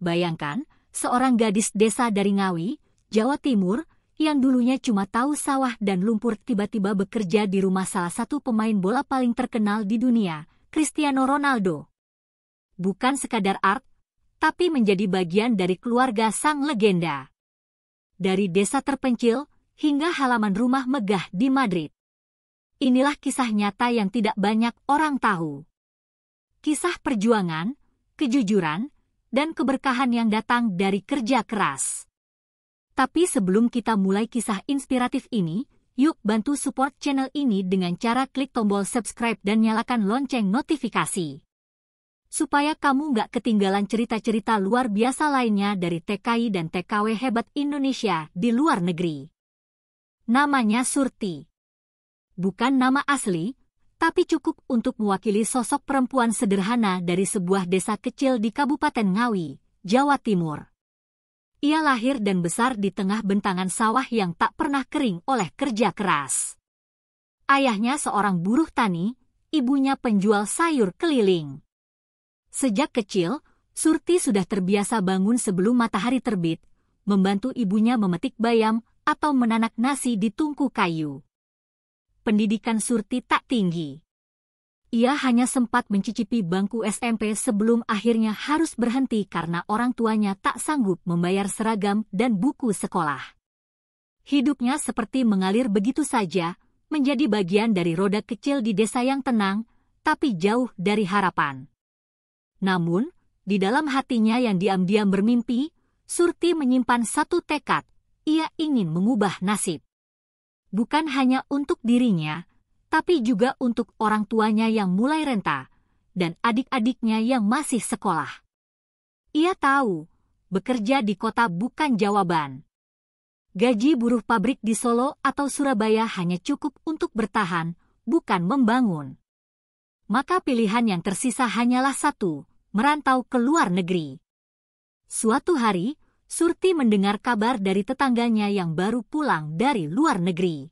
Bayangkan, seorang gadis desa dari Ngawi, Jawa Timur, yang dulunya cuma tahu sawah dan lumpur tiba-tiba bekerja di rumah salah satu pemain bola paling terkenal di dunia, Cristiano Ronaldo. Bukan sekadar art, tapi menjadi bagian dari keluarga sang legenda. Dari desa terpencil hingga halaman rumah megah di Madrid. Inilah kisah nyata yang tidak banyak orang tahu. Kisah perjuangan, kejujuran, dan keberkahan yang datang dari kerja keras. Tapi sebelum kita mulai kisah inspiratif ini, yuk bantu support channel ini dengan cara klik tombol subscribe dan nyalakan lonceng notifikasi. Supaya kamu nggak ketinggalan cerita-cerita luar biasa lainnya dari TKI dan TKW hebat Indonesia di luar negeri. Namanya Surti. Bukan nama asli, tapi cukup untuk mewakili sosok perempuan sederhana dari sebuah desa kecil di Kabupaten Ngawi, Jawa Timur. Ia lahir dan besar di tengah bentangan sawah yang tak pernah kering oleh kerja keras. Ayahnya seorang buruh tani, ibunya penjual sayur keliling. Sejak kecil, Surti sudah terbiasa bangun sebelum matahari terbit, membantu ibunya memetik bayam atau menanak nasi di tungku kayu. Pendidikan Surti tak tinggi. Ia hanya sempat mencicipi bangku SMP sebelum akhirnya harus berhenti karena orang tuanya tak sanggup membayar seragam dan buku sekolah. Hidupnya seperti mengalir begitu saja, menjadi bagian dari roda kecil di desa yang tenang, tapi jauh dari harapan. Namun, di dalam hatinya yang diam-diam bermimpi, Surti menyimpan satu tekad, ia ingin mengubah nasib. Bukan hanya untuk dirinya, tapi juga untuk orang tuanya yang mulai renta, dan adik-adiknya yang masih sekolah. Ia tahu, bekerja di kota bukan jawaban. Gaji buruh pabrik di Solo atau Surabaya hanya cukup untuk bertahan, bukan membangun. Maka pilihan yang tersisa hanyalah satu, merantau ke luar negeri. Suatu hari, Surti mendengar kabar dari tetangganya yang baru pulang dari luar negeri.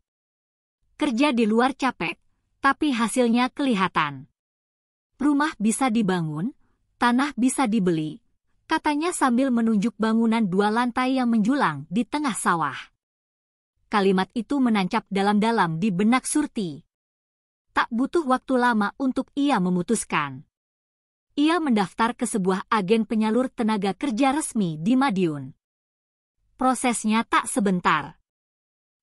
Kerja di luar capek, tapi hasilnya kelihatan. Rumah bisa dibangun, tanah bisa dibeli, katanya sambil menunjuk bangunan 2 lantai yang menjulang di tengah sawah. Kalimat itu menancap dalam-dalam di benak Surti. Tak butuh waktu lama untuk ia memutuskan. Ia mendaftar ke sebuah agen penyalur tenaga kerja resmi di Madiun. Prosesnya tak sebentar.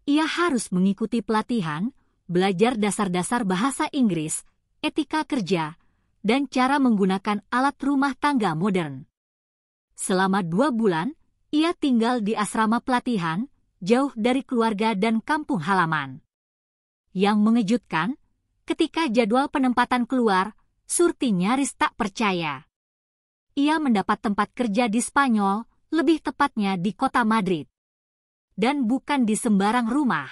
Ia harus mengikuti pelatihan, belajar dasar-dasar bahasa Inggris, etika kerja, dan cara menggunakan alat rumah tangga modern. Selama 2 bulan, ia tinggal di asrama pelatihan, jauh dari keluarga dan kampung halaman. Yang mengejutkan, ketika jadwal penempatan keluar, Surti nyaris tak percaya. Ia mendapat tempat kerja di Spanyol, lebih tepatnya di kota Madrid. Dan bukan di sembarang rumah.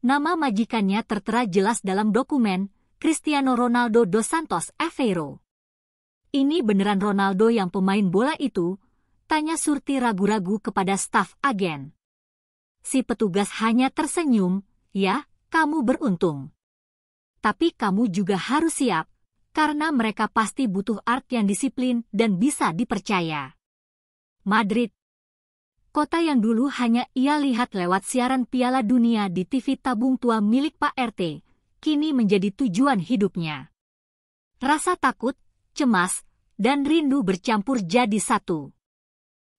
Nama majikannya tertera jelas dalam dokumen, Cristiano Ronaldo dos Santos Aveiro. Ini beneran Ronaldo yang pemain bola itu? Tanya Surti ragu-ragu kepada staf agen. Si petugas hanya tersenyum, ya, kamu beruntung. Tapi kamu juga harus siap, karena mereka pasti butuh art yang disiplin dan bisa dipercaya. Madrid. Kota yang dulu hanya ia lihat lewat siaran Piala Dunia di TV tabung tua milik Pak RT, kini menjadi tujuan hidupnya. Rasa takut, cemas, dan rindu bercampur jadi satu.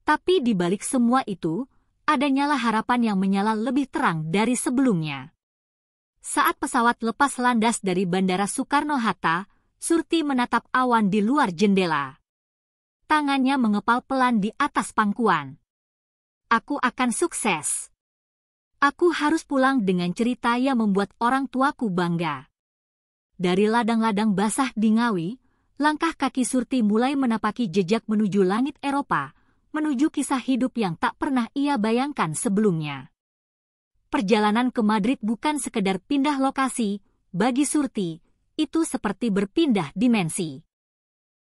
Tapi di balik semua itu, adanya harapan yang menyala lebih terang dari sebelumnya. Saat pesawat lepas landas dari Bandara Soekarno-Hatta, Surti menatap awan di luar jendela. Tangannya mengepal pelan di atas pangkuan. Aku akan sukses. Aku harus pulang dengan cerita yang membuat orang tuaku bangga. Dari ladang-ladang basah di Ngawi, langkah kaki Surti mulai menapaki jejak menuju langit Eropa, menuju kisah hidup yang tak pernah ia bayangkan sebelumnya. Perjalanan ke Madrid bukan sekedar pindah lokasi, bagi Surti, itu seperti berpindah dimensi.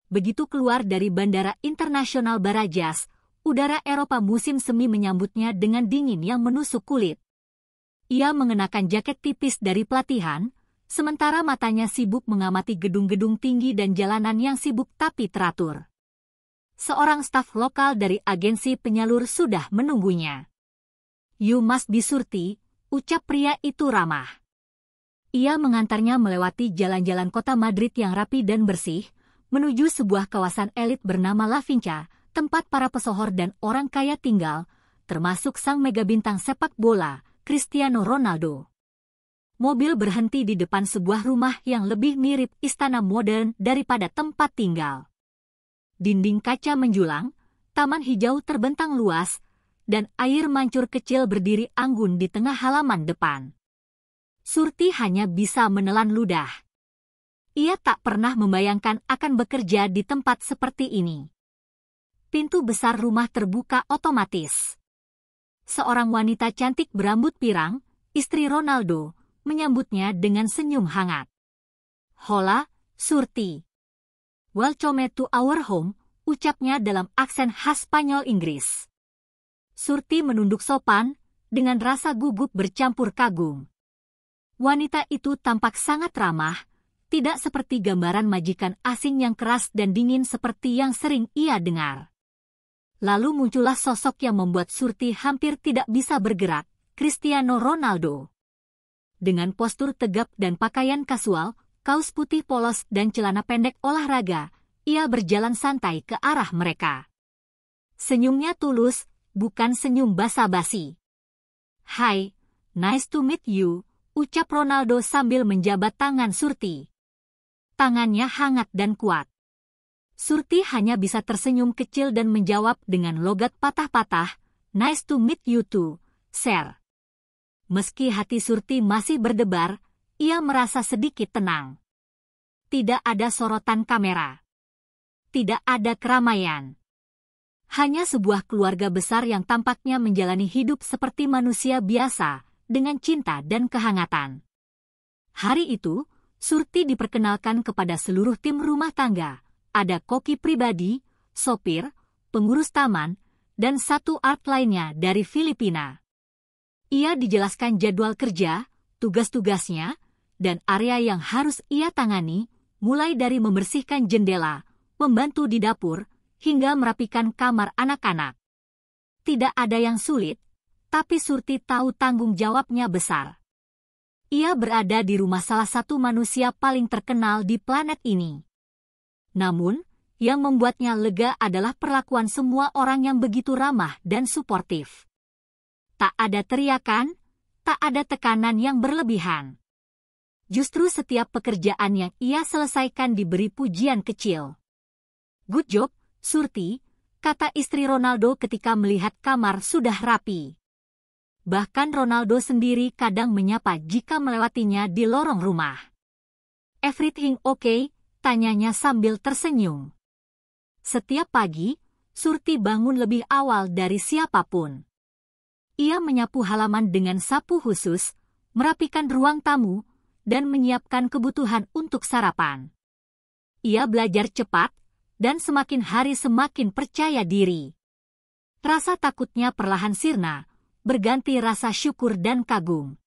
Begitu keluar dari Bandara Internasional Barajas, udara Eropa musim semi menyambutnya dengan dingin yang menusuk kulit. Ia mengenakan jaket tipis dari pelatihan, sementara matanya sibuk mengamati gedung-gedung tinggi dan jalanan yang sibuk tapi teratur. Seorang staf lokal dari agensi penyalur sudah menunggunya. "You must be Surti," ucap pria itu ramah. Ia mengantarnya melewati jalan-jalan kota Madrid yang rapi dan bersih, menuju sebuah kawasan elit bernama La Vinca, tempat para pesohor dan orang kaya tinggal, termasuk sang megabintang sepak bola, Cristiano Ronaldo. Mobil berhenti di depan sebuah rumah yang lebih mirip istana modern daripada tempat tinggal. Dinding kaca menjulang, taman hijau terbentang luas, dan air mancur kecil berdiri anggun di tengah halaman depan. Surti hanya bisa menelan ludah. Ia tak pernah membayangkan akan bekerja di tempat seperti ini. Pintu besar rumah terbuka otomatis. Seorang wanita cantik berambut pirang, istri Ronaldo, menyambutnya dengan senyum hangat. "Hola, Surti. Welcome to our home," ucapnya dalam aksen khas Spanyol Inggris. Surti menunduk sopan, dengan rasa gugup bercampur kagum. Wanita itu tampak sangat ramah, tidak seperti gambaran majikan asing yang keras dan dingin seperti yang sering ia dengar. Lalu muncullah sosok yang membuat Surti hampir tidak bisa bergerak, Cristiano Ronaldo. Dengan postur tegap dan pakaian kasual, kaos putih polos dan celana pendek olahraga, ia berjalan santai ke arah mereka. Senyumnya tulus, bukan senyum basa-basi. "Hai, nice to meet you," ucap Ronaldo sambil menjabat tangan Surti. Tangannya hangat dan kuat. Surti hanya bisa tersenyum kecil dan menjawab dengan logat patah-patah, "Nice to meet you too, sir." Meski hati Surti masih berdebar, ia merasa sedikit tenang. Tidak ada sorotan kamera. Tidak ada keramaian. Hanya sebuah keluarga besar yang tampaknya menjalani hidup seperti manusia biasa, dengan cinta dan kehangatan. Hari itu, Surti diperkenalkan kepada seluruh tim rumah tangga. Ada koki pribadi, sopir, pengurus taman, dan satu art lainnya dari Filipina. Ia dijelaskan jadwal kerja, tugas-tugasnya, dan area yang harus ia tangani, mulai dari membersihkan jendela, membantu di dapur, hingga merapikan kamar anak-anak. Tidak ada yang sulit, tapi Surti tahu tanggung jawabnya besar. Ia berada di rumah salah satu manusia paling terkenal di planet ini. Namun, yang membuatnya lega adalah perlakuan semua orang yang begitu ramah dan suportif. Tak ada teriakan, tak ada tekanan yang berlebihan. Justru setiap pekerjaan yang ia selesaikan diberi pujian kecil. "Good job, Surti," kata istri Ronaldo ketika melihat kamar sudah rapi. Bahkan Ronaldo sendiri kadang menyapa jika melewatinya di lorong rumah. "Everything okay?" tanyanya sambil tersenyum. Setiap pagi, Surti bangun lebih awal dari siapapun. Ia menyapu halaman dengan sapu khusus, merapikan ruang tamu, dan menyiapkan kebutuhan untuk sarapan. Ia belajar cepat, dan semakin hari semakin percaya diri. Rasa takutnya perlahan sirna, berganti rasa syukur dan kagum.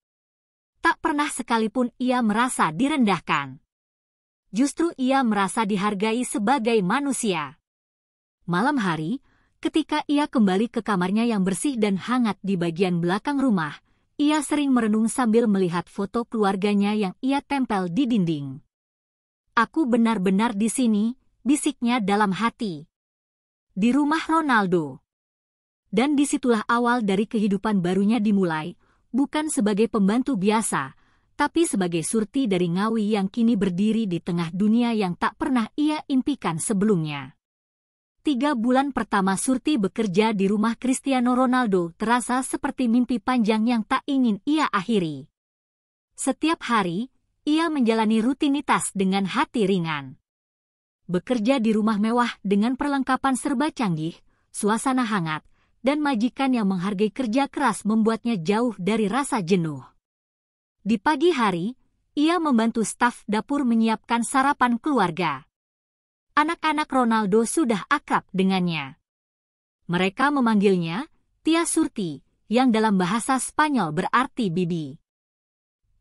Tak pernah sekalipun ia merasa direndahkan. Justru ia merasa dihargai sebagai manusia. Malam hari, ketika ia kembali ke kamarnya yang bersih dan hangat di bagian belakang rumah, ia sering merenung sambil melihat foto keluarganya yang ia tempel di dinding. "Aku benar-benar di sini," bisiknya dalam hati. Di rumah Ronaldo. Dan disitulah awal dari kehidupan barunya dimulai, bukan sebagai pembantu biasa, tapi sebagai Surti dari Ngawi yang kini berdiri di tengah dunia yang tak pernah ia impikan sebelumnya. 3 bulan pertama Surti bekerja di rumah Cristiano Ronaldo terasa seperti mimpi panjang yang tak ingin ia akhiri. Setiap hari, ia menjalani rutinitas dengan hati ringan. Bekerja di rumah mewah dengan perlengkapan serba canggih, suasana hangat, dan majikan yang menghargai kerja keras membuatnya jauh dari rasa jenuh. Di pagi hari, ia membantu staf dapur menyiapkan sarapan keluarga. Anak-anak Ronaldo sudah akrab dengannya. Mereka memanggilnya Tia Surti, yang dalam bahasa Spanyol berarti bibi.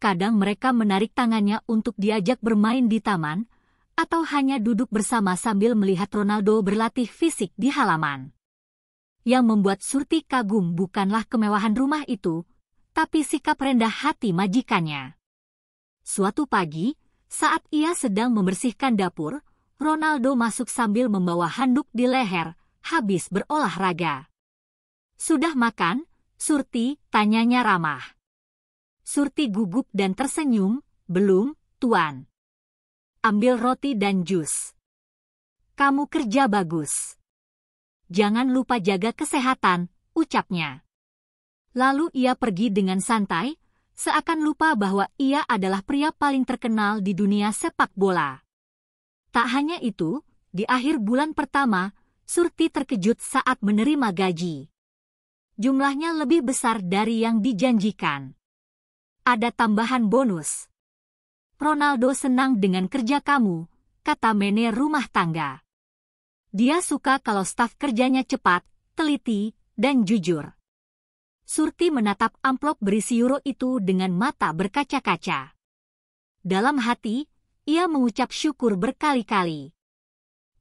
Kadang mereka menarik tangannya untuk diajak bermain di taman, atau hanya duduk bersama sambil melihat Ronaldo berlatih fisik di halaman. Yang membuat Surti kagum bukanlah kemewahan rumah itu, tapi sikap rendah hati majikannya. Suatu pagi, saat ia sedang membersihkan dapur, Ronaldo masuk sambil membawa handuk di leher, habis berolahraga. "Sudah makan, Surti?" tanyanya ramah. Surti gugup dan tersenyum, "Belum, Tuan. Ambil roti dan jus. Kamu kerja bagus. Jangan lupa jaga kesehatan," ucapnya. Lalu ia pergi dengan santai, seakan lupa bahwa ia adalah pria paling terkenal di dunia sepak bola. Tak hanya itu, di akhir bulan pertama, Surti terkejut saat menerima gaji. Jumlahnya lebih besar dari yang dijanjikan. Ada tambahan bonus. "Ronaldo senang dengan kerja kamu," kata manajer rumah tangga. "Dia suka kalau staf kerjanya cepat, teliti, dan jujur." Surti menatap amplop berisi euro itu dengan mata berkaca-kaca. Dalam hati, ia mengucap syukur berkali-kali.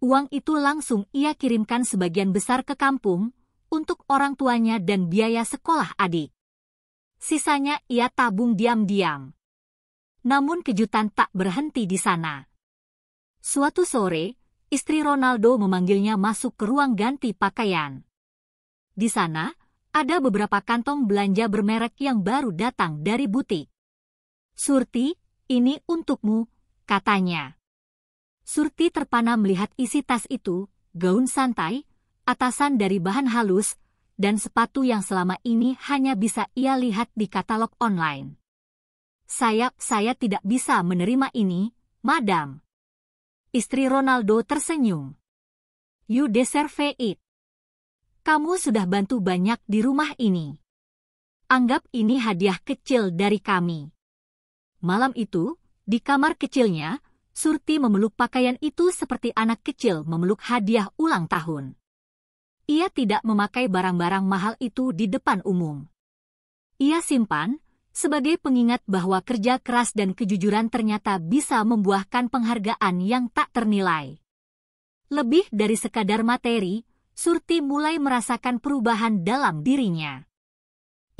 Uang itu langsung ia kirimkan sebagian besar ke kampung, untuk orang tuanya dan biaya sekolah adik. Sisanya ia tabung diam-diam. Namun kejutan tak berhenti di sana. Suatu sore, istri Ronaldo memanggilnya masuk ke ruang ganti pakaian. Di sana, ada beberapa kantong belanja bermerek yang baru datang dari butik. "Surti, ini untukmu," katanya. Surti terpana melihat isi tas itu, gaun santai, atasan dari bahan halus, dan sepatu yang selama ini hanya bisa ia lihat di katalog online. Saya tidak bisa menerima ini, Madam." Istri Ronaldo tersenyum. "You deserve it. Kamu sudah bantu banyak di rumah ini. Anggap ini hadiah kecil dari kami." Malam itu, di kamar kecilnya, Surti memeluk pakaian itu seperti anak kecil memeluk hadiah ulang tahun. Ia tidak memakai barang-barang mahal itu di depan umum. Ia simpan, sebagai pengingat bahwa kerja keras dan kejujuran ternyata bisa membuahkan penghargaan yang tak ternilai. Lebih dari sekadar materi, Surti mulai merasakan perubahan dalam dirinya.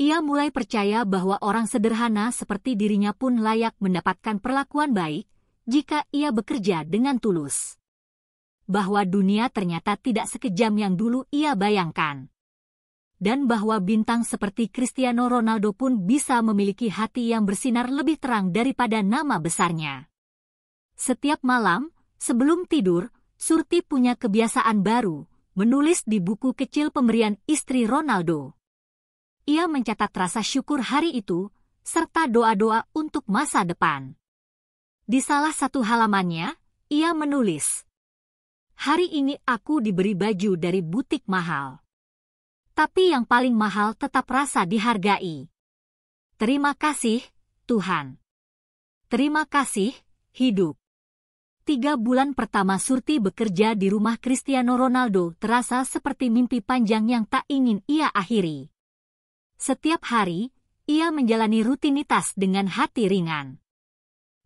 Ia mulai percaya bahwa orang sederhana seperti dirinya pun layak mendapatkan perlakuan baik, jika ia bekerja dengan tulus. Bahwa dunia ternyata tidak sekejam yang dulu ia bayangkan. Dan bahwa bintang seperti Cristiano Ronaldo pun bisa memiliki hati yang bersinar lebih terang daripada nama besarnya. Setiap malam, sebelum tidur, Surti punya kebiasaan baru, menulis di buku kecil pemberian istri Ronaldo. Ia mencatat rasa syukur hari itu, serta doa-doa untuk masa depan. Di salah satu halamannya, ia menulis, "Hari ini aku diberi baju dari butik mahal. Tapi yang paling mahal tetap rasa dihargai. Terima kasih, Tuhan. Terima kasih, hidup." 3 bulan pertama Surti bekerja di rumah Cristiano Ronaldo terasa seperti mimpi panjang yang tak ingin ia akhiri. Setiap hari, ia menjalani rutinitas dengan hati ringan.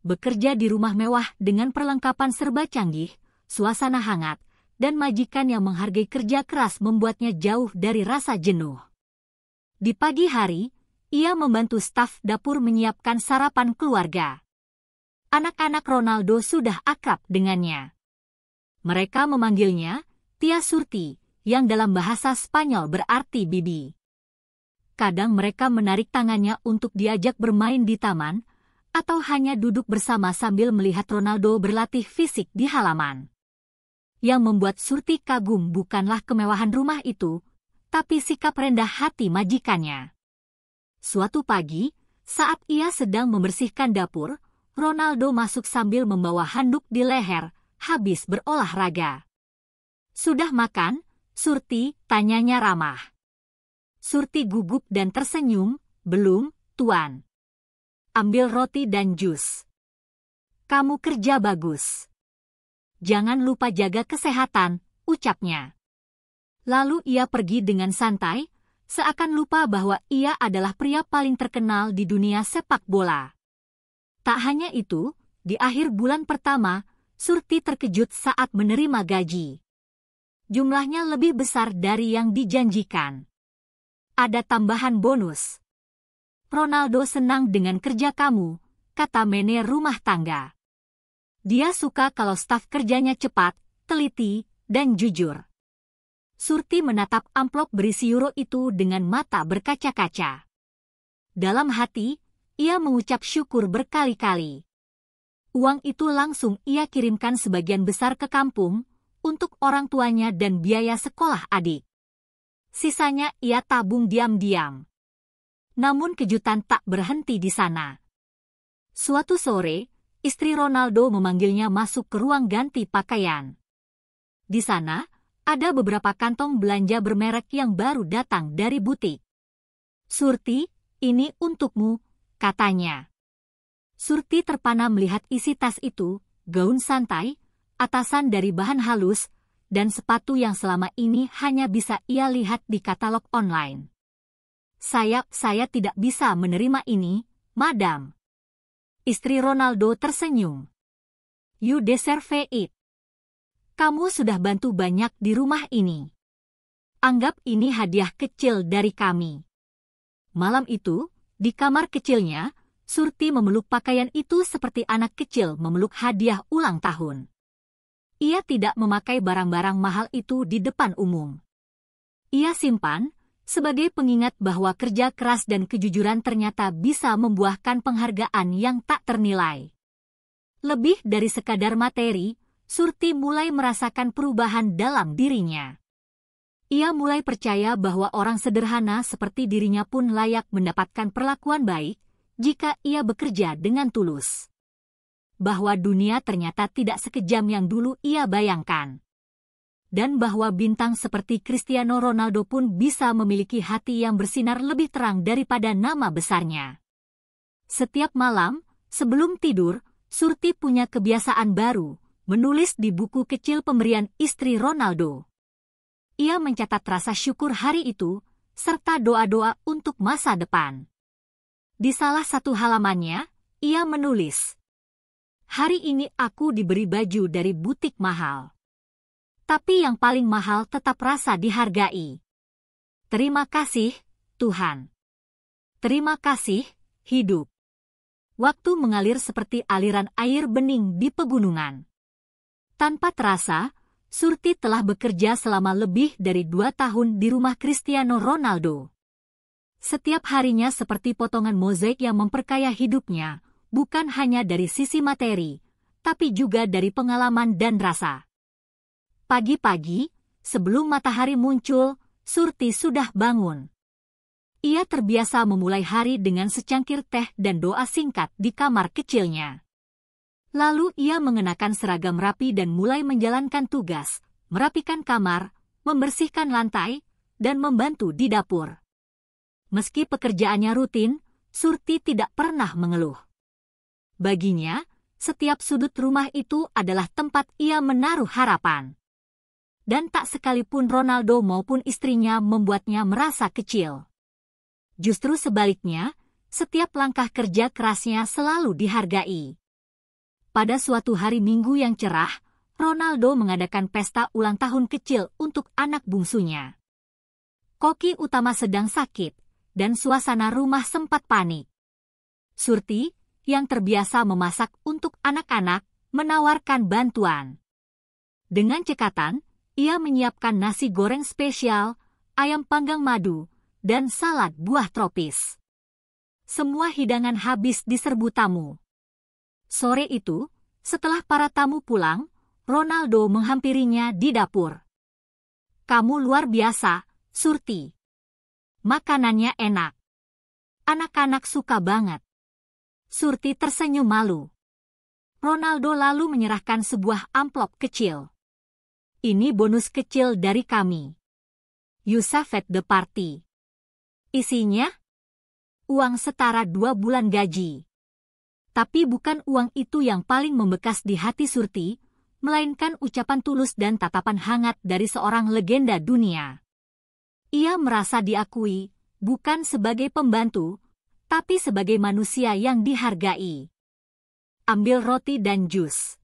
Bekerja di rumah mewah dengan perlengkapan serba canggih, suasana hangat, dan majikan yang menghargai kerja keras membuatnya jauh dari rasa jenuh. Di pagi hari, ia membantu staf dapur menyiapkan sarapan keluarga. Anak-anak Ronaldo sudah akrab dengannya. Mereka memanggilnya Tia Surti, yang dalam bahasa Spanyol berarti bibi. Kadang mereka menarik tangannya untuk diajak bermain di taman, atau hanya duduk bersama sambil melihat Ronaldo berlatih fisik di halaman. Yang membuat Surti kagum bukanlah kemewahan rumah itu, tapi sikap rendah hati majikannya. Suatu pagi, saat ia sedang membersihkan dapur, Ronaldo masuk sambil membawa handuk di leher, habis berolahraga. "Sudah makan, Surti?" tanyanya ramah. Surti gugup dan tersenyum, "Belum, Tuan. Ambil roti dan jus. Kamu kerja bagus. Jangan lupa jaga kesehatan," ucapnya. Lalu ia pergi dengan santai, seakan lupa bahwa ia adalah pria paling terkenal di dunia sepak bola. Tak hanya itu, di akhir bulan pertama, Surti terkejut saat menerima gaji. Jumlahnya lebih besar dari yang dijanjikan. Ada tambahan bonus. Ronaldo senang dengan kerja kamu, kata manajer rumah tangga. Dia suka kalau staf kerjanya cepat, teliti, dan jujur. Surti menatap amplop berisi euro itu dengan mata berkaca-kaca. Dalam hati, ia mengucap syukur berkali-kali. Uang itu langsung ia kirimkan sebagian besar ke kampung, untuk orang tuanya dan biaya sekolah adik. Sisanya ia tabung diam-diam. Namun kejutan tak berhenti di sana. Suatu sore, istri Ronaldo memanggilnya masuk ke ruang ganti pakaian. Di sana, ada beberapa kantong belanja bermerek yang baru datang dari butik. Surti, ini untukmu, katanya. Surti terpana melihat isi tas itu, gaun santai, atasan dari bahan halus, dan sepatu yang selama ini hanya bisa ia lihat di katalog online. Saya tidak bisa menerima ini, madam. Istri Ronaldo tersenyum. You deserve it. Kamu sudah bantu banyak di rumah ini. Anggap ini hadiah kecil dari kami. Malam itu, di kamar kecilnya, Surti memeluk pakaian itu seperti anak kecil memeluk hadiah ulang tahun. Ia tidak memakai barang-barang mahal itu di depan umum. Ia simpan, sebagai pengingat bahwa kerja keras dan kejujuran ternyata bisa membuahkan penghargaan yang tak ternilai. Lebih dari sekadar materi, Surti mulai merasakan perubahan dalam dirinya. Ia mulai percaya bahwa orang sederhana seperti dirinya pun layak mendapatkan perlakuan baik, jika ia bekerja dengan tulus. Bahwa dunia ternyata tidak sekejam yang dulu ia bayangkan. Dan bahwa bintang seperti Cristiano Ronaldo pun bisa memiliki hati yang bersinar lebih terang daripada nama besarnya. Setiap malam, sebelum tidur, Surti punya kebiasaan baru, menulis di buku kecil pemberian istri Ronaldo. Ia mencatat rasa syukur hari itu, serta doa-doa untuk masa depan. Di salah satu halamannya, ia menulis, "Hari ini aku diberi baju dari butik mahal. Tapi yang paling mahal tetap rasa dihargai. Terima kasih, Tuhan. Terima kasih, hidup." Waktu mengalir seperti aliran air bening di pegunungan. Tanpa terasa, Surti telah bekerja selama lebih dari 2 tahun di rumah Cristiano Ronaldo. Setiap harinya seperti potongan mozaik yang memperkaya hidupnya, bukan hanya dari sisi materi, tapi juga dari pengalaman dan rasa. Pagi-pagi, sebelum matahari muncul, Surti sudah bangun. Ia terbiasa memulai hari dengan secangkir teh dan doa singkat di kamar kecilnya. Lalu ia mengenakan seragam rapi dan mulai menjalankan tugas, merapikan kamar, membersihkan lantai, dan membantu di dapur. Meski pekerjaannya rutin, Surti tidak pernah mengeluh. Baginya, setiap sudut rumah itu adalah tempat ia menaruh harapan. Dan tak sekalipun Ronaldo maupun istrinya membuatnya merasa kecil. Justru sebaliknya, setiap langkah kerja kerasnya selalu dihargai. Pada suatu hari Minggu yang cerah, Ronaldo mengadakan pesta ulang tahun kecil untuk anak bungsunya. Koki utama sedang sakit, dan suasana rumah sempat panik. Surti, yang terbiasa memasak untuk anak-anak, menawarkan bantuan. Dengan cekatan, ia menyiapkan nasi goreng spesial, ayam panggang madu, dan salad buah tropis. Semua hidangan habis diserbu tamu. Sore itu, setelah para tamu pulang, Ronaldo menghampirinya di dapur. "Kamu luar biasa, Surti. Makanannya enak. Anak-anak suka banget." Surti tersenyum malu. Ronaldo lalu menyerahkan sebuah amplop kecil. "Ini bonus kecil dari kami. You saved the party." Isinya? Uang setara 2 bulan gaji. Tapi bukan uang itu yang paling membekas di hati Surti, melainkan ucapan tulus dan tatapan hangat dari seorang legenda dunia. Ia merasa diakui, bukan sebagai pembantu, tapi sebagai manusia yang dihargai. "Ambil roti dan jus.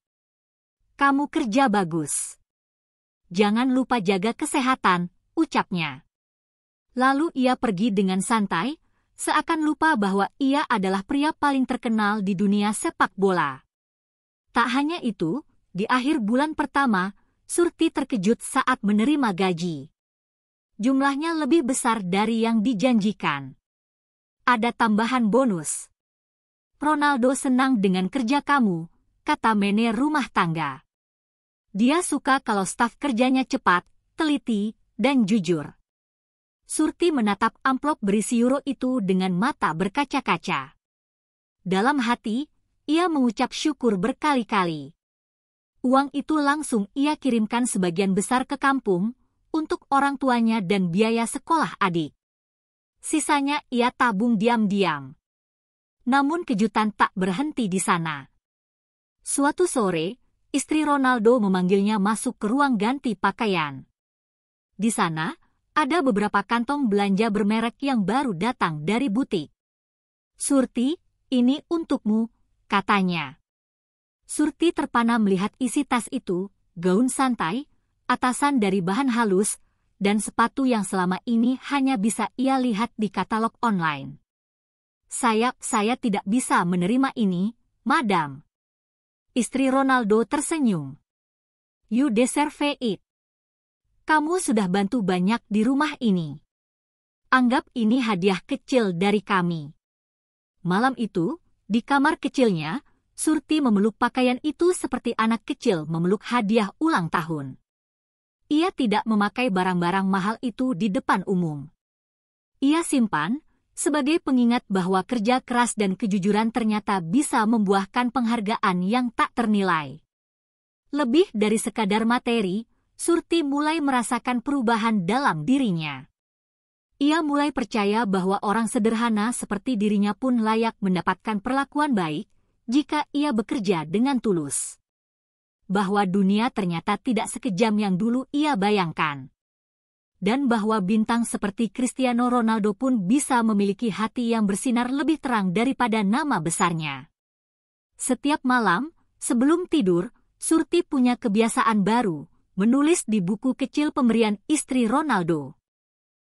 Kamu kerja bagus. Jangan lupa jaga kesehatan, ucapnya. Lalu ia pergi dengan santai, seakan lupa bahwa ia adalah pria paling terkenal di dunia sepak bola. Tak hanya itu, di akhir bulan pertama, Surti terkejut saat menerima gaji. Jumlahnya lebih besar dari yang dijanjikan. Ada tambahan bonus. Ronaldo senang dengan kerja kamu, kata manajer rumah tangga. Dia suka kalau staf kerjanya cepat, teliti, dan jujur. Surti menatap amplop berisi euro itu dengan mata berkaca-kaca. Dalam hati, ia mengucap syukur berkali-kali. Uang itu langsung ia kirimkan sebagian besar ke kampung, untuk orang tuanya dan biaya sekolah adik. Sisanya ia tabung diam-diam. Namun kejutan tak berhenti di sana. Suatu sore, istri Ronaldo memanggilnya masuk ke ruang ganti pakaian. Di sana, ada beberapa kantong belanja bermerek yang baru datang dari butik. Surti, ini untukmu, katanya. Surti terpana melihat isi tas itu, gaun santai, atasan dari bahan halus, dan sepatu yang selama ini hanya bisa ia lihat di katalog online. Saya tidak bisa menerima ini, madam. Istri Ronaldo tersenyum. You deserve it. Kamu sudah bantu banyak di rumah ini. Anggap ini hadiah kecil dari kami. Malam itu, di kamar kecilnya, Surti memeluk pakaian itu seperti anak kecil memeluk hadiah ulang tahun. Ia tidak memakai barang-barang mahal itu di depan umum. Ia simpan, sebagai pengingat bahwa kerja keras dan kejujuran ternyata bisa membuahkan penghargaan yang tak ternilai. Lebih dari sekadar materi, Surti mulai merasakan perubahan dalam dirinya. Ia mulai percaya bahwa orang sederhana seperti dirinya pun layak mendapatkan perlakuan baik jika ia bekerja dengan tulus. Bahwa dunia ternyata tidak sekejam yang dulu ia bayangkan. Dan bahwa bintang seperti Cristiano Ronaldo pun bisa memiliki hati yang bersinar lebih terang daripada nama besarnya. Setiap malam, sebelum tidur, Surti punya kebiasaan baru, menulis di buku kecil pemberian istri Ronaldo.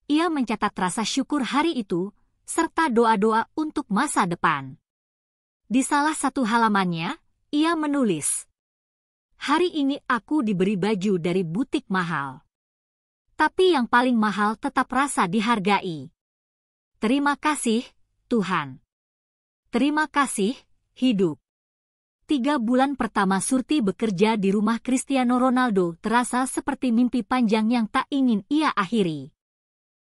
Ia mencatat rasa syukur hari itu, serta doa-doa untuk masa depan. Di salah satu halamannya, ia menulis, "Hari ini aku diberi baju dari butik mahal. Tapi yang paling mahal tetap rasa dihargai. Terima kasih, Tuhan. Terima kasih, hidup." 3 bulan pertama Surti bekerja di rumah Cristiano Ronaldo terasa seperti mimpi panjang yang tak ingin ia akhiri.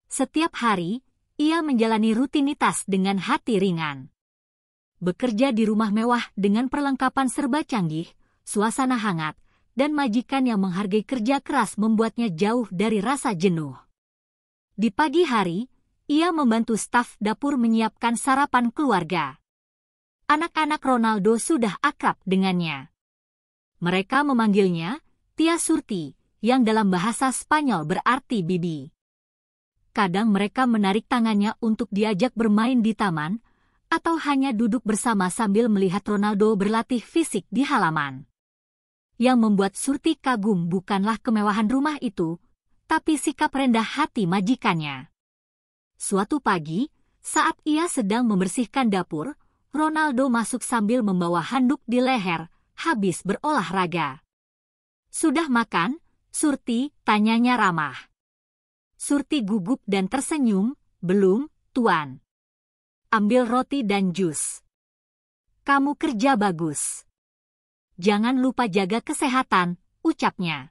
Setiap hari, ia menjalani rutinitas dengan hati ringan. Bekerja di rumah mewah dengan perlengkapan serba canggih, suasana hangat, dan majikan yang menghargai kerja keras membuatnya jauh dari rasa jenuh. Di pagi hari, ia membantu staf dapur menyiapkan sarapan keluarga. Anak-anak Ronaldo sudah akrab dengannya. Mereka memanggilnya Tia Surti, yang dalam bahasa Spanyol berarti bibi. Kadang mereka menarik tangannya untuk diajak bermain di taman, atau hanya duduk bersama sambil melihat Ronaldo berlatih fisik di halaman. Yang membuat Surti kagum bukanlah kemewahan rumah itu, tapi sikap rendah hati majikannya. Suatu pagi, saat ia sedang membersihkan dapur, Ronaldo masuk sambil membawa handuk di leher, habis berolahraga. "Sudah makan, Surti?" tanyanya ramah. Surti gugup dan tersenyum, "Belum, Tuan. Ambil roti dan jus. Kamu kerja bagus. Jangan lupa jaga kesehatan," ucapnya.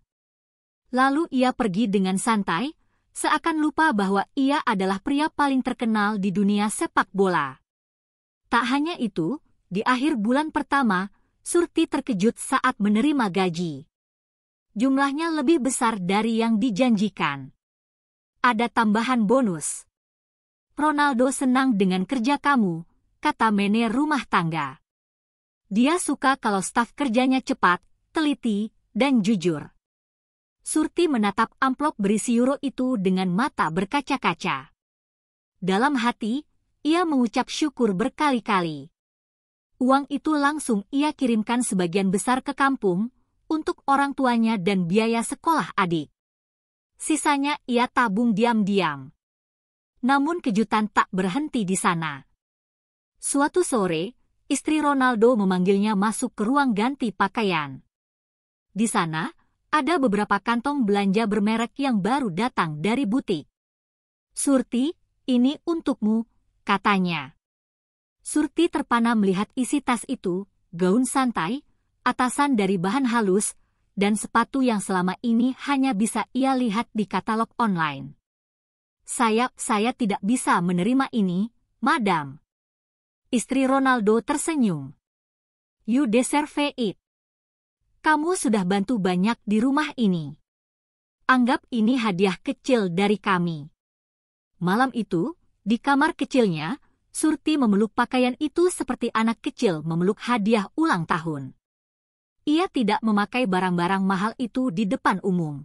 Lalu ia pergi dengan santai, seakan lupa bahwa ia adalah pria paling terkenal di dunia sepak bola. Tak hanya itu, di akhir bulan pertama, Surti terkejut saat menerima gaji. Jumlahnya lebih besar dari yang dijanjikan. Ada tambahan bonus. "Ronaldo senang dengan kerja kamu," kata manajer rumah tangga. "Dia suka kalau staf kerjanya cepat, teliti, dan jujur." Surti menatap amplop berisi euro itu dengan mata berkaca-kaca. Dalam hati, ia mengucap syukur berkali-kali. Uang itu langsung ia kirimkan sebagian besar ke kampung, untuk orang tuanya dan biaya sekolah adik. Sisanya ia tabung diam-diam. Namun kejutan tak berhenti di sana. Suatu sore, istri Ronaldo memanggilnya masuk ke ruang ganti pakaian. Di sana, ada beberapa kantong belanja bermerek yang baru datang dari butik. "Surti, ini untukmu," katanya. Surti terpana melihat isi tas itu, gaun santai, atasan dari bahan halus, dan sepatu yang selama ini hanya bisa ia lihat di katalog online. Saya tidak bisa menerima ini, madam." Istri Ronaldo tersenyum. "You deserve it. Kamu sudah bantu banyak di rumah ini. Anggap ini hadiah kecil dari kami." Malam itu, di kamar kecilnya, Surti memeluk pakaian itu seperti anak kecil memeluk hadiah ulang tahun. Ia tidak memakai barang-barang mahal itu di depan umum.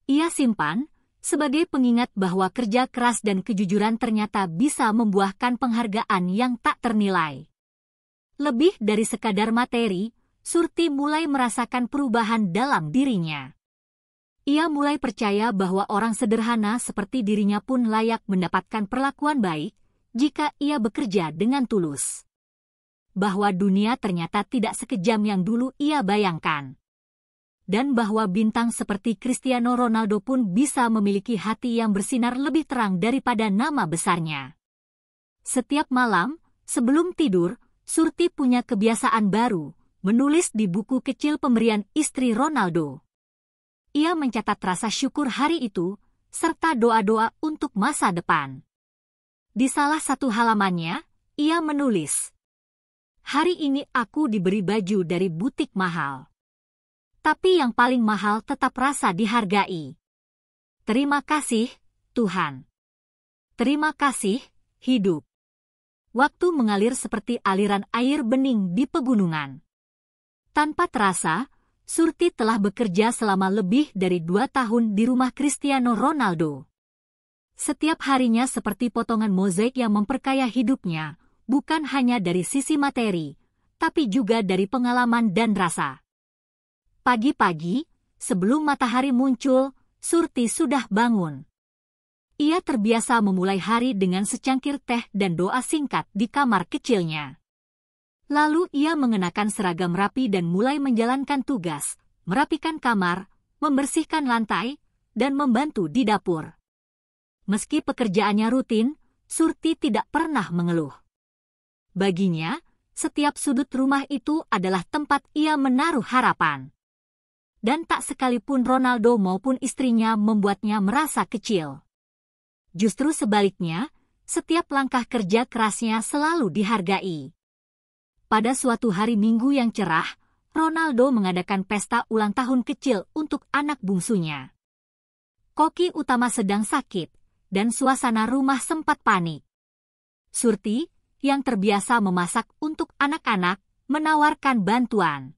Ia simpan, sebagai pengingat bahwa kerja keras dan kejujuran ternyata bisa membuahkan penghargaan yang tak ternilai. Lebih dari sekadar materi, Surti mulai merasakan perubahan dalam dirinya. Ia mulai percaya bahwa orang sederhana seperti dirinya pun layak mendapatkan perlakuan baik jika ia bekerja dengan tulus. Bahwa dunia ternyata tidak sekejam yang dulu ia bayangkan. Dan bahwa bintang seperti Cristiano Ronaldo pun bisa memiliki hati yang bersinar lebih terang daripada nama besarnya. Setiap malam, sebelum tidur, Surti punya kebiasaan baru, menulis di buku kecil pemberian istri Ronaldo. Ia mencatat rasa syukur hari itu, serta doa-doa untuk masa depan. Di salah satu halamannya, ia menulis, "Hari ini aku diberi baju dari butik mahal. Tapi yang paling mahal tetap rasa dihargai. Terima kasih, Tuhan. Terima kasih, hidup." Waktu mengalir seperti aliran air bening di pegunungan. Tanpa terasa, Surti telah bekerja selama lebih dari 2 tahun di rumah Cristiano Ronaldo. Setiap harinya seperti potongan mozaik yang memperkaya hidupnya, bukan hanya dari sisi materi, tapi juga dari pengalaman dan rasa. Pagi-pagi, sebelum matahari muncul, Surti sudah bangun. Ia terbiasa memulai hari dengan secangkir teh dan doa singkat di kamar kecilnya. Lalu ia mengenakan seragam rapi dan mulai menjalankan tugas, merapikan kamar, membersihkan lantai, dan membantu di dapur. Meski pekerjaannya rutin, Surti tidak pernah mengeluh. Baginya, setiap sudut rumah itu adalah tempat ia menaruh harapan. Dan tak sekalipun Ronaldo maupun istrinya membuatnya merasa kecil. Justru sebaliknya, setiap langkah kerja kerasnya selalu dihargai. Pada suatu hari Minggu yang cerah, Ronaldo mengadakan pesta ulang tahun kecil untuk anak bungsunya. Koki utama sedang sakit, dan suasana rumah sempat panik. Surti, yang terbiasa memasak untuk anak-anak, menawarkan bantuan.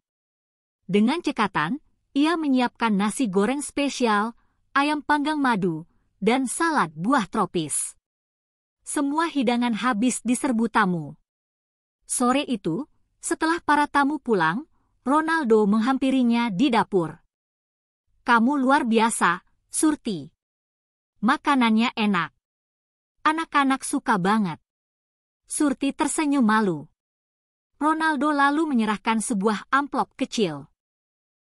Dengan cekatan, ia menyiapkan nasi goreng spesial, ayam panggang madu, dan salad buah tropis. Semua hidangan habis diserbu tamu. Sore itu, setelah para tamu pulang, Ronaldo menghampirinya di dapur. "Kamu luar biasa, Surti. Makanannya enak. Anak-anak suka banget." Surti tersenyum malu. Ronaldo lalu menyerahkan sebuah amplop kecil.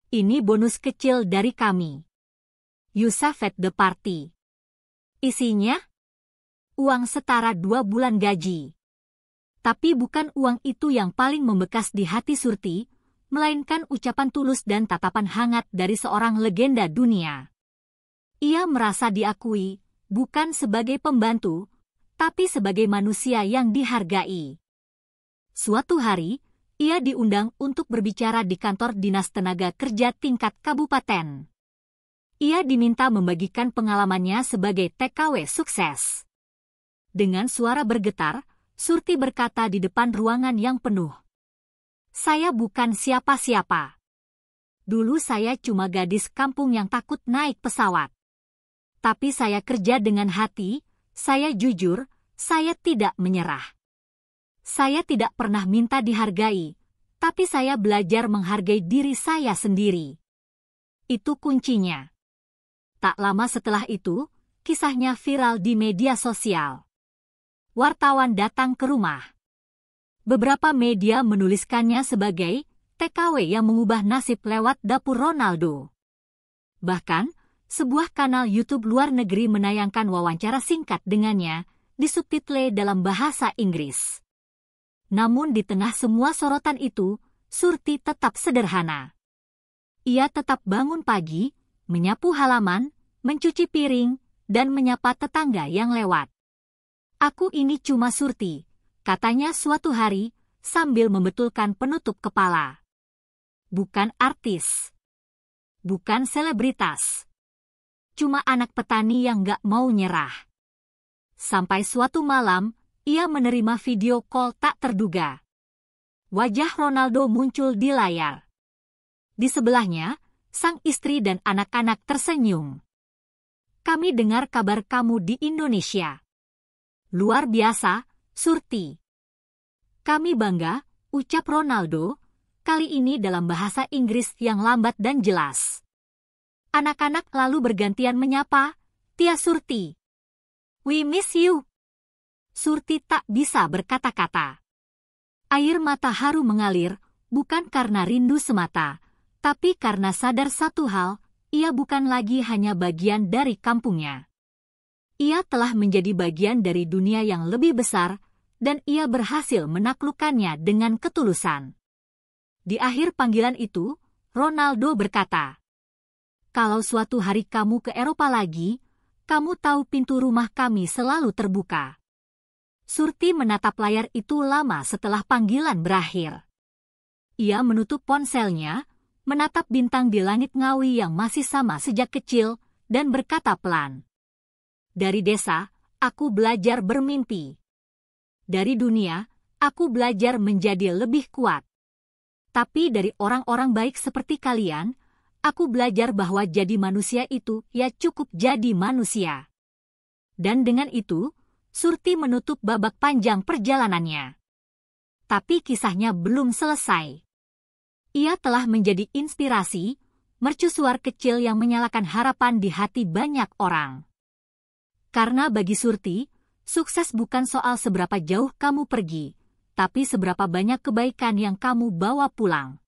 "Ini bonus kecil dari kami. You saved the party." Isinya? Uang setara 2 bulan gaji. Tapi bukan uang itu yang paling membekas di hati Surti, melainkan ucapan tulus dan tatapan hangat dari seorang legenda dunia. Ia merasa diakui, bukan sebagai pembantu, tapi sebagai manusia yang dihargai. Suatu hari, ia diundang untuk berbicara di kantor Dinas Tenaga Kerja tingkat kabupaten. Ia diminta membagikan pengalamannya sebagai TKW sukses. Dengan suara bergetar, Surti berkata di depan ruangan yang penuh, "Saya bukan siapa-siapa. Dulu saya cuma gadis kampung yang takut naik pesawat. Tapi saya kerja dengan hati, saya jujur, saya tidak menyerah. Saya tidak pernah minta dihargai, Tapi saya belajar menghargai diri saya sendiri. Itu kuncinya. Tak lama setelah itu, kisahnya viral di media sosial. Wartawan datang ke rumah. Beberapa media menuliskannya sebagai TKW yang mengubah nasib lewat dapur Ronaldo. Bahkan, sebuah kanal YouTube luar negeri menayangkan wawancara singkat dengannya, disubtitle dalam bahasa Inggris. Namun di tengah semua sorotan itu, Surti tetap sederhana. Ia tetap bangun pagi, menyapu halaman, mencuci piring, dan menyapa tetangga yang lewat. "Aku ini cuma Surti," katanya suatu hari, sambil membetulkan penutup kepala. "Bukan artis. Bukan selebritas. Cuma anak petani yang gak mau nyerah." Sampai suatu malam, ia menerima video call tak terduga. Wajah Ronaldo muncul di layar. Di sebelahnya, sang istri dan anak-anak tersenyum. "Kami dengar kabar kamu di Indonesia. Luar biasa, Surti." "Kami bangga," ucap Ronaldo, kali ini dalam bahasa Inggris yang lambat dan jelas. Anak-anak lalu bergantian menyapa, "Tia Surti. We miss you." Surti tak bisa berkata-kata. Air mata haru mengalir, bukan karena rindu semata, tapi karena sadar satu hal, ia bukan lagi hanya bagian dari kampungnya. Ia telah menjadi bagian dari dunia yang lebih besar, dan ia berhasil menaklukkannya dengan ketulusan. Di akhir panggilan itu, Ronaldo berkata, "Kalau suatu hari kamu ke Eropa lagi, kamu tahu pintu rumah kami selalu terbuka." Surti menatap layar itu lama setelah panggilan berakhir. Ia menutup ponselnya, menatap bintang di langit Ngawi yang masih sama sejak kecil, dan berkata pelan, "Dari desa, aku belajar bermimpi. Dari dunia, aku belajar menjadi lebih kuat. Tapi dari orang-orang baik seperti kalian, aku belajar bahwa jadi manusia itu ya cukup jadi manusia." Dan dengan itu, Surti menutup babak panjang perjalanannya. Tapi kisahnya belum selesai. Ia telah menjadi inspirasi, mercusuar kecil yang menyalakan harapan di hati banyak orang. Karena bagi Surti, sukses bukan soal seberapa jauh kamu pergi, tapi seberapa banyak kebaikan yang kamu bawa pulang.